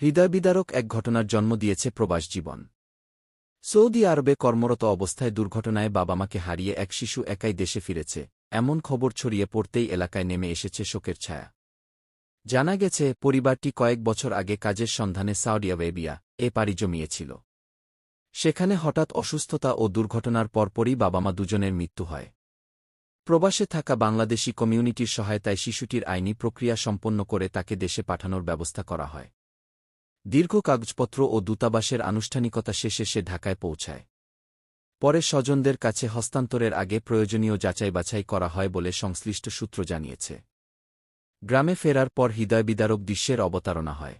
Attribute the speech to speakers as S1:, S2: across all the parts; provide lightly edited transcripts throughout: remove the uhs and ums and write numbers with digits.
S1: হৃদয়বিদারক এক ঘটনার জন্ম দিয়েছে প্রবাস জীবন। সৌদি আরবে কর্মরত অবস্থায় দুর্ঘটনায় বাবা-মাকে হারিয়ে এক শিশু একাই দেশে ফিরেছে, এমন খবর ছড়িয়ে পড়তেই এলাকায় নেমে এসেছে শোকের ছায়া। জানা গেছে, পরিবারটি কয়েক বছর আগে কাজের সন্ধানে সৌদি আরবিয়া পাড়ি জমিয়েছিল। সেখানে হঠাৎ অসুস্থতা ও দুর্ঘটনার পরপরই বাবা-মা দুজনের মৃত্যু হয়। প্রবাসে থাকা বাংলাদেশি কমিউনিটির সহায়তায় শিশুটির আইনি প্রক্রিয়া সম্পন্ন করে তাকে দেশে পাঠানোর ব্যবস্থা করা হয়। দীর্ঘ কাগজপত্র ও দূতাবাসের আনুষ্ঠানিকতা শেষে সে ঢাকায় পৌঁছায়। পরে স্বজনদের কাছে হস্তান্তরের আগে প্রয়োজনীয় যাচাই-বাছাই করা হয় বলে সংশ্লিষ্ট সূত্র জানিয়েছে। গ্রামে ফেরার পর হৃদয়বিদারক দৃশ্যের অবতারণা হয়।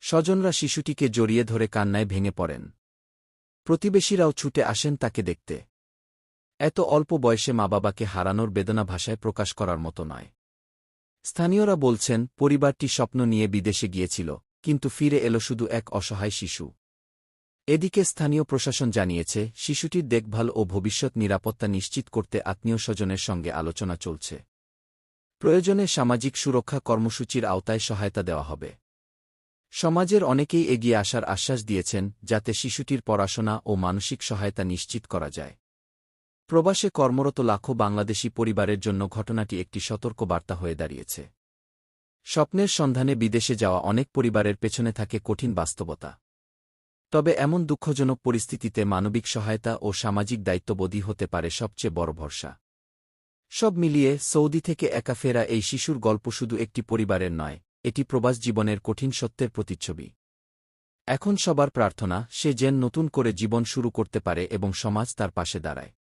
S1: স্বজনরা শিশুটিকে জড়িয়ে ধরে কান্নায় ভেঙে পড়েন। প্রতিবেশীরাও ছুটে আসেন তাকে দেখতে। এত অল্প বয়সে মা-বাবাকে হারানোর বেদনা ভাষায় প্রকাশ করার মতো নয়। স্থানীয়রা বলছেন, পরিবারটি স্বপ্ন নিয়ে বিদেশে গিয়েছিল, কিন্তু ফিরে এল শুধু এক অসহায় শিশু। এদিকে স্থানীয় প্রশাসন জানিয়েছে, শিশুটির দেখভাল ও ভবিষ্যৎ নিরাপত্তা নিশ্চিত করতে আত্মীয়-স্বজনের সঙ্গে আলোচনা চলছে। প্রয়োজনে সামাজিক সুরক্ষা কর্মসূচির আওতায় সহায়তা দেওয়া হবে। সমাজের অনেকেই এগিয়ে আসার আশ্বাস দিয়েছেন, যাতে শিশুটির পড়াশোনা ও মানসিক সহায়তা নিশ্চিত করা যায়। প্রবাসে কর্মরত লাখো বাংলাদেশি পরিবারের জন্য ঘটনাটি একটি সতর্ক বার্তা হয়ে দাঁড়িয়েছে। স্বপ্নের সন্ধানে বিদেশে যাওয়া অনেক পরিবারের পেছনে থাকে কঠিন বাস্তবতা। তবে এমন দুঃখজনক পরিস্থিতিতে মানবিক সহায়তা ও সামাজিক দায়িত্ববোধই হতে পারে সবচেয়ে বড় ভরসা। সব মিলিয়ে সৌদি থেকে একা ফেরা এই শিশুর গল্প শুধু একটি পরিবারের নয়, এটি প্রবাস জীবনের কঠিন সত্যের প্রতিচ্ছবি। এখন সবার প্রার্থনা, সে যেন নতুন করে জীবন শুরু করতে পারে এবং সমাজ তার পাশে দাঁড়ায়।